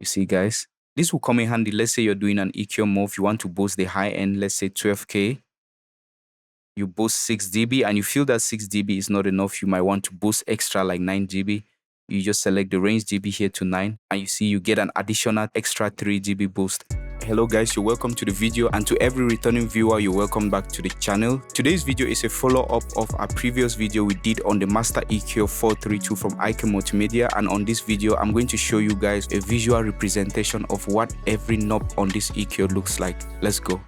You see, guys, this will come in handy. Let's say you're doing an EQ move. You want to boost the high end, let's say 12K. You boost 6 dB and you feel that 6 dB is not enough. You might want to boost extra like 9 dB. You just select the range dB here to 9 and you see you get an additional extra 3 dB boost. Hello guys, you're welcome to the video, and to every returning viewer, you're welcome back to the channel. Today's video is a follow-up of our previous video we did on the Master EQ 432 from Multimedia, and on this video I'm going to show you guys a visual representation of what every knob on this EQ looks like. Let's go.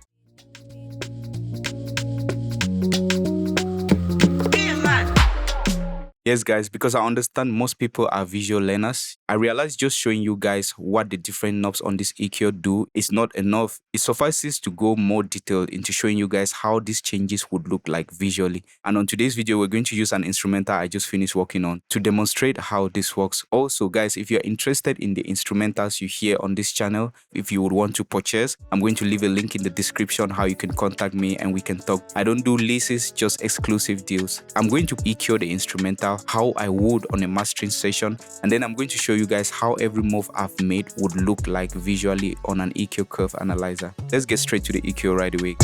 Yes guys, because I understand most people are visual learners, I realized just showing you guys what the different knobs on this EQ do is not enough. It suffices to go more detailed into showing you guys how these changes would look like visually. And on today's video, we're going to use an instrumental I just finished working on to demonstrate how this works. Also guys, if you're interested in the instrumentals you hear on this channel, if you would want to purchase, I'm going to leave a link in the description how you can contact me and we can talk. I don't do leases, just exclusive deals. I'm going to EQ the instrumental how I would on a mastering session, and then I'm going to show you guys how every move I've made would look like visually on an EQ curve analyzer. Let's get straight to the EQ right away.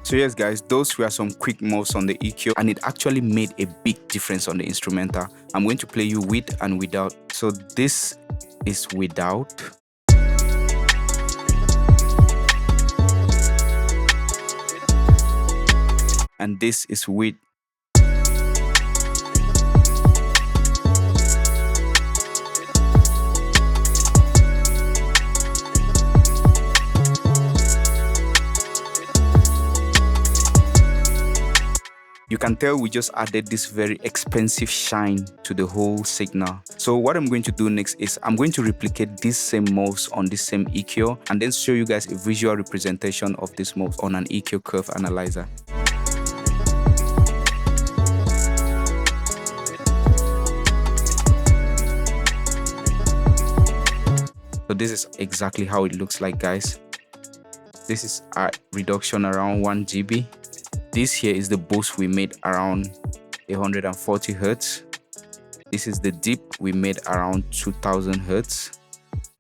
So yes guys, those were some quick moves on the EQ, and it actually made a big difference on the instrumental. I'm going to play you with and without. So this is without. And this is with. You can tell we just added this very expensive shine to the whole signal. So what I'm going to do next is I'm going to replicate these same moves on this same EQ and then show you guys a visual representation of this moves on an EQ curve analyzer. So this is exactly how it looks like, guys. This is our reduction around 1 dB. This here is the boost we made around 140 Hertz. This is the dip we made around 2000 Hertz.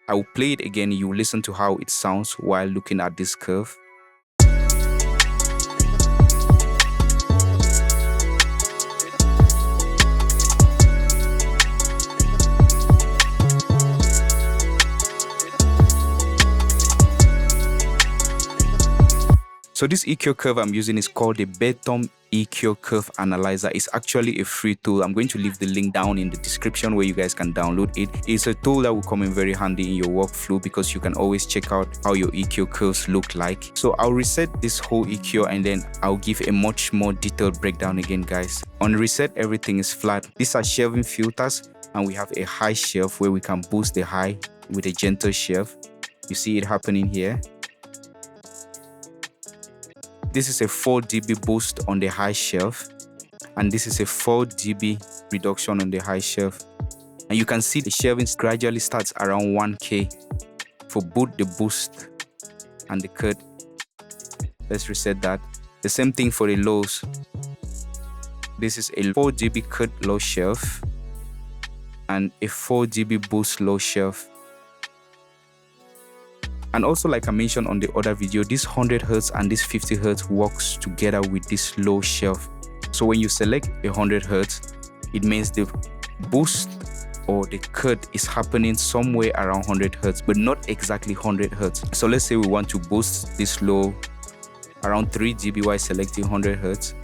I will play it again. You listen to how it sounds while looking at this curve. So this EQ curve I'm using is called the Betom EQ Curve Analyzer. It's actually a free tool. I'm going to leave the link down in the description where you guys can download it. It's a tool that will come in very handy in your workflow because you can always check out how your EQ curves look like. So I'll reset this whole EQ and then I'll give a much more detailed breakdown again, guys. On reset, everything is flat. These are shelving filters and we have a high shelf where we can boost the high with a gentle shelf. You see it happening here. This is a 4 dB boost on the high shelf, and this is a 4 dB reduction on the high shelf. And you can see the shelving gradually starts around 1K for both the boost and the cut. Let's reset that. The same thing for the lows. This is a 4 dB cut low shelf and a 4 dB boost low shelf. And also, like I mentioned on the other video, this 100 Hz and this 50 Hz works together with this low shelf. So when you select 100 Hz, it means the boost or the cut is happening somewhere around 100 Hz, but not exactly 100 Hz. So let's say we want to boost this low around 3 dB while selecting 100 Hz.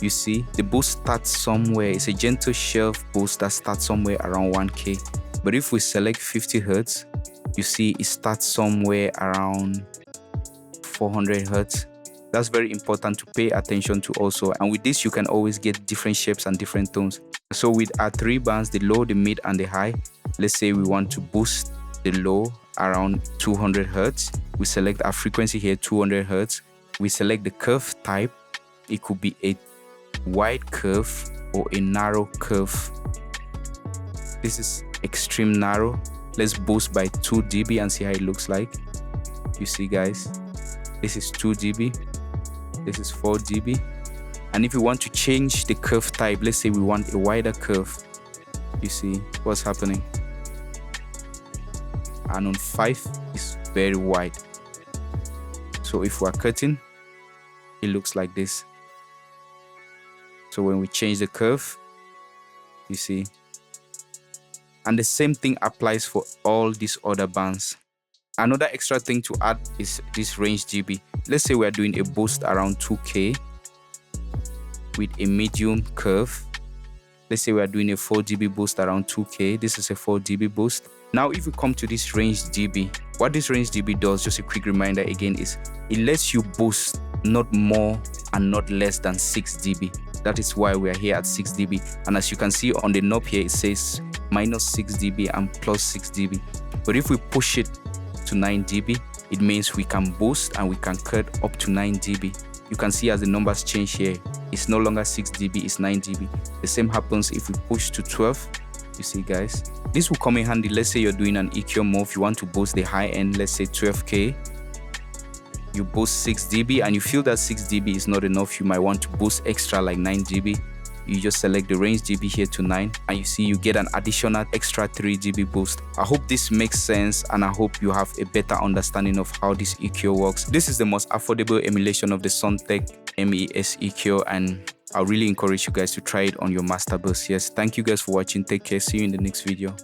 You see, the boost starts somewhere. It's a gentle shelf boost that starts somewhere around 1K. But if we select 50 Hz, you see it starts somewhere around 400 Hz. That's very important to pay attention to also. And with this, you can always get different shapes and different tones. So with our 3 bands, the low, the mid, and the high, let's say we want to boost the low around 200 Hz. We select our frequency here, 200 Hz. We select the curve type. It could be a wide curve or a narrow curve. This is extreme narrow. Let's boost by 2 dB and see how it looks like. You see, guys, this is 2 dB. This is 4 dB. And if you want to change the curve type, let's say we want a wider curve, you see what's happening. And on 5 is very wide. So if we're cutting, it looks like this. So when we change the curve, you see. And the same thing applies for all these other bands. Another extra thing to add is this range dB. Let's say we're doing a boost around 2K with a medium curve. Let's say we are doing a 4 dB boost around 2K. This is a 4 dB boost. Now, if we come to this range dB, what this range dB does, just a quick reminder again, is it lets you boost not more and not less than 6 dB. That is why we are here at 6 dB. And as you can see on the knob here, it says minus 6 dB and plus 6 dB. But if we push it to 9 dB, it means we can boost and we can cut up to 9 dB. You can see as the numbers change here, it's no longer 6 dB, it's 9 dB. The same happens if we push to 12. You see, guys, this will come in handy. Let's say you're doing an EQ move, you want to boost the high end, let's say 12K. You boost 6 dB and you feel that 6 dB is not enough, you might want to boost extra like 9 dB. You just select the range dB here to 9 and you see you get an additional extra 3 dB boost. I hope this makes sense and I hope you have a better understanding of how this EQ works. This is the most affordable emulation of the Soundtech MES EQ and I really encourage you guys to try it on your master bus. Yes, thank you guys for watching. Take care. See you in the next video.